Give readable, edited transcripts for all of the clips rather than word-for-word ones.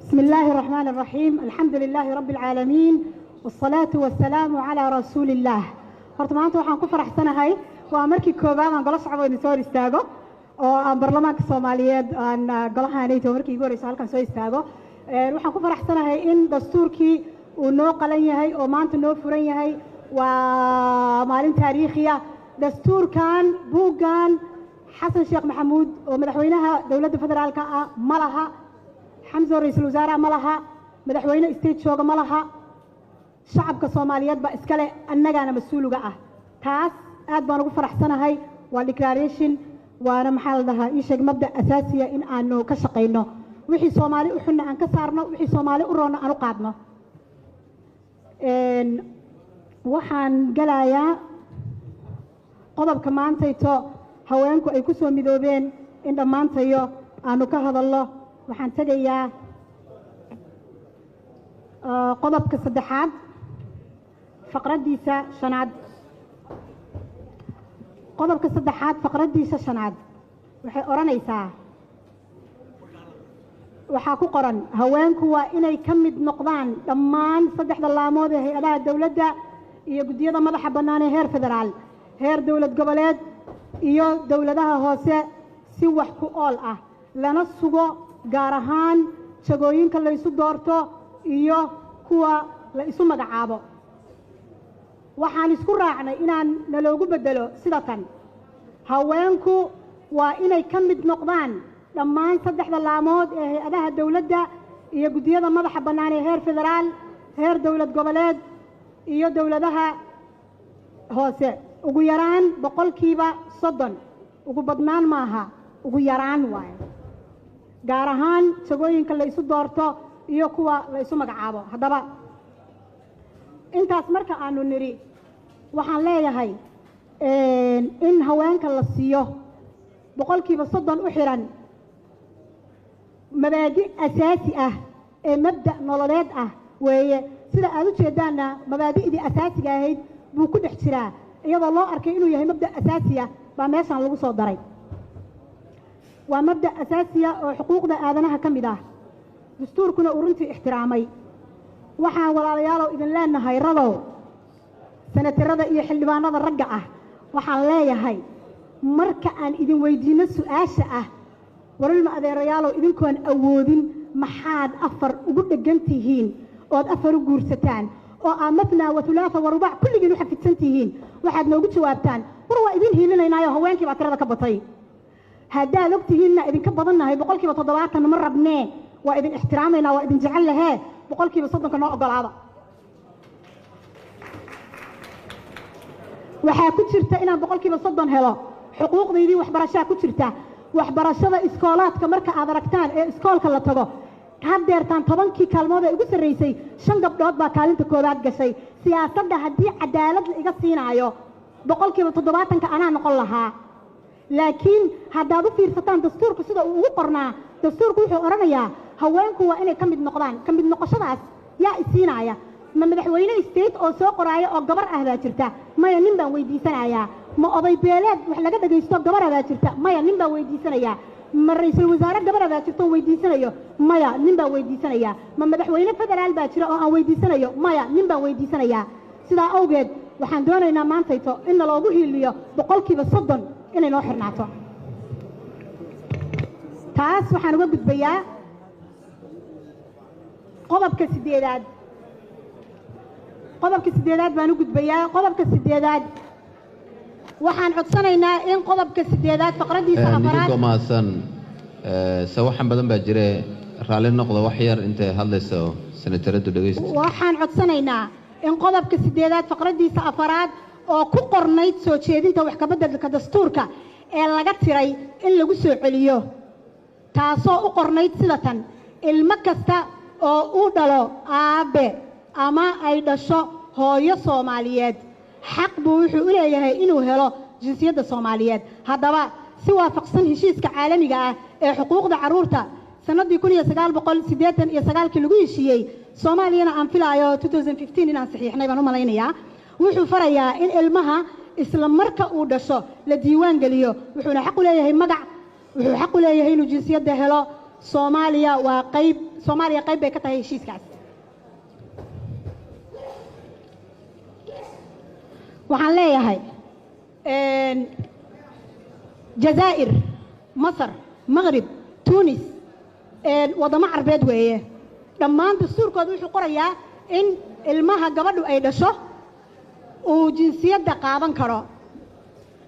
بسم الله الرحمن الرحيم. الحمد لله رب العالمين والصلاة والسلام على رسول الله. horta maanta waxaan ku faraxsanahay waa markii koobaad aan golo shacab oo soo istaago oo aan baarlamaanka Soomaaliyeed aan golahaanayto markii ugu horeysay halkan soo istaago waxaan ku faraxsanahay in dastuurkii uu noo qalan yahay oo maanta noo furan yahay waa maalin taariikhi ah dastuurkan buugan xasan sheekh maxamuud oo madaxweynaha dawladda federaalka ah malaha حمزة رئيس الوزراء ملها مدحوينه استيت شوغ ملها شعبك الصوماليات باسكله انغا انا مسؤول غا تاس aad baan ugu faraxsanahay waa declaration waana maxaa lahaa ii sheeg mabda asaasiya in aanu ka shaqeyno wixii Soomaali u xunna aan ka saarno wixii Soomaali u roona aan u qaadno waxaan galayaa qodobka maantayto haweenku ay ku soo midoobeen in dhamaantayo aanu ka hadalno waxaan tagayaa qodobka saddexaad faqradiisa shanaad qodobka saddexaad faqradiisa shanaad waxay oranaysaa waxa ku qoran haweenku waa inay ka mid noqdaan dhammaan saddexda laamood ee hay'adaha dawladda iyo gudiyada madaxa bannaan ee heer federaal heer dawlad goboleed iyo dawladaha hoose si wax ku ool ah lana sugo gaar ahaan shaqooyinka la isu doorto iyo kuwa la isu magacaabo waxaan isku raacnay inaan naloogu bedelo sida tan haweenku waa inay ka mid noqdaan dhammaan saddexda laamood ee hay'adaha dawladda iyo gudiyada madaxa bannaan ee heer federaal heer dawlad goboleed iyo dawladaha hoose ugu yaraan 30% ugu badnaan maaha ugu yaraan waaye gaar ahaan shaqooyinka la isu doorto iyo kuwa la isu magacaabo haddaba intaas marka aanu niri waxaan leeyahay in haweenka la siiyo 30% u xiran mabaadi asaasi ah ee mabda nololeed ah weeye sida aad u jeedaana mabaadi'dii asaasiga ahayd buu ku dhex jiraa iyadoo loo arkay inuu yahay mabda asaasi ah baa meeshan lagu soo daray ومبدأ أساسية وحقوق آذنها كمدة دستور كنا أورنتي احترامي وحا ولا ريالو إذن لنا هاي رضو سنة الرضا إيه حلبان هذا الرقعة وحا لا يهي مركا أن إذن ويدين السؤاشة ورلما أذي ريالو إذن كون أودين محاد أفر وقود جنتيهين وقد أفر قورستان وآمثنا وثلاثة ورباع كل جنو حفت سنتيهين واحد نوقود شوابتان وروا إذن هيلنا ينايا هوانكي باترادة كبطي هذا لقتهن إذن كبضنا هي بقولك بتضبعات مرة بناه وإذن احترامنا وإذن جعلها بقولك بصدق نوع قلعة وحاكو شرتا إنا بقولك بصدق هلا حقوق ذي وحبرشة كو شرتا وحبرشة إسكولات كمركة أدركتان إسكول كلا تجا هاديرتان طبعا كي كلمة يقول الرئيسي شنقب دوت بكالين تكودات جسي سياسة ده هدي عدالة الإجابين عيو بقولك بتضبعات كأنا نقول لها لكن هذا في فتان دستور كسيدا وقرنا دستور كوحي أرانيا هوانكو وإني كم بالنقضان كم بالنقشات يا إسينايا ما مدحوينا استيت أو سوق رايا أو جبر أهلا ترتا ما ينبا ويدي سنايا ما أضي بلاد وحلا قد جيستوب جبر أهلا ترتا ما ينبا ويدي سنايا ما رئيس الوزراء جبر أهلا ترتا ويدي سنايا ما ينبا ويدي سنايا ما مدحوينا فدرال باتشرا أو ويدي سنايا ما ينبا ويدي سنايا سيدا أوجد وحندونا إن ما نسيتو إن لو جه اللي بقول كي بصدق إني نوحر نعطو تاس وحان وقت بيا قضب كسديداد بانو قد بيا قضب كسديداد وحان عطسانينا إن قضب كسديداد فقردي سأفراد نيكو ماسان سوحان بدن باجري رالين نقضة وحير انت هاليسو سنتردو دويست وحان عطسانينا إن قضب كسديداد فقردي سأفراد oo ku qornayd soo jeedinta wax ka beddelka dastuurka ee laga tiray in lagu soo celiyo taasoo u qornayd sida tan ilmo kasta oo uu dhalo aabe ama ay dhasho hooyo Soomaaliyeed xaq buu wuxuu u leeyahay inuu helo jinsiyadda Soomaaliyeed haddaba si waafaqsan heshiiska caalamiga ah ee xuquuqda carruurta sanadii 1989 lagu heshiiyey Soomaaliyana aan filayo 2015 inaan saxiixnay baan u malaynayaa wuxuu farayaa in ilmaha isla marka uu dhasho la diiwaan geliyo wuxuuna xaq u leeyahay magac wuxuu xaq u leeyahay inuu jinsiyadda helo Soomaaliya waa qayb Soomaaliya qayb bay ka tahay heshiiskaas waxaan leeyahay Jazaa'ir Masar Maghrib Tunis wadamo carbeed weeye dhammaan dastuurkooda wuxuu qorayaa in ilmaha gabadhu ay dhasho uu jinsiyadda qaadan karo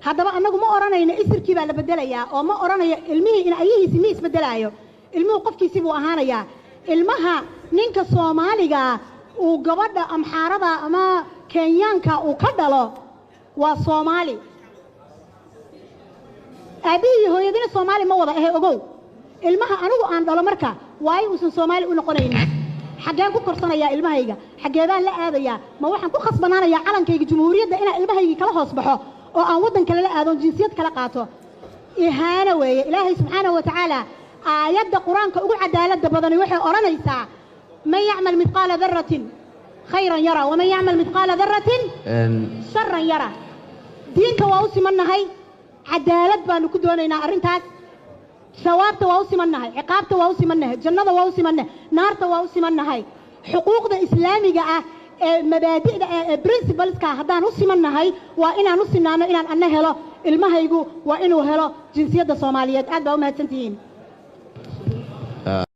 haddaba anagu ma oranayno isirkii baa la bedelayaa oo ma oranayo ilmihii in ayahiisi ma isbedelaayo ilmuhu qofkiisi buu ahaanayaa ilmaha ninka Soomaaliga uu gabadha amxaarada ama Kenyaanka uu ka dhalo waa Soomaali abiyi hooyadina Soomaali ma wada ogow ilmaha anigu aan dhalo marka waay uusan Soomaali u noqonayn xageen ku korsanaya ilmahayga xageedaan la aadaya ma waxaan ku khasbanaanaya calankayga jamhuuriyadda ina ilmahayga kala hoos baxo oo aan wadan kale la aadon jinsiyad kala qaato ihaana weeye ilaahay subhanahu wa ta'ala aayadda quraanka ugu cadaalada badan waxay oranaysaa man ya'mal mithqala dharratin khayran yara wa man ya'mal mithqala dharratin sharran yara diinta waa u simannahay cadaalad baanu ku doonaynaa arintaas ثوابته واسمناه عقابته واسمناه جنته واسمناه نارته واسمناه حقوق الإسلامية مبادئ برنسبلز كهدان واسمناه وإنا نصنعنا إن أنه هلا المهيجو وإنه هلا جنسية الصوماليات أدبا وما تنتهين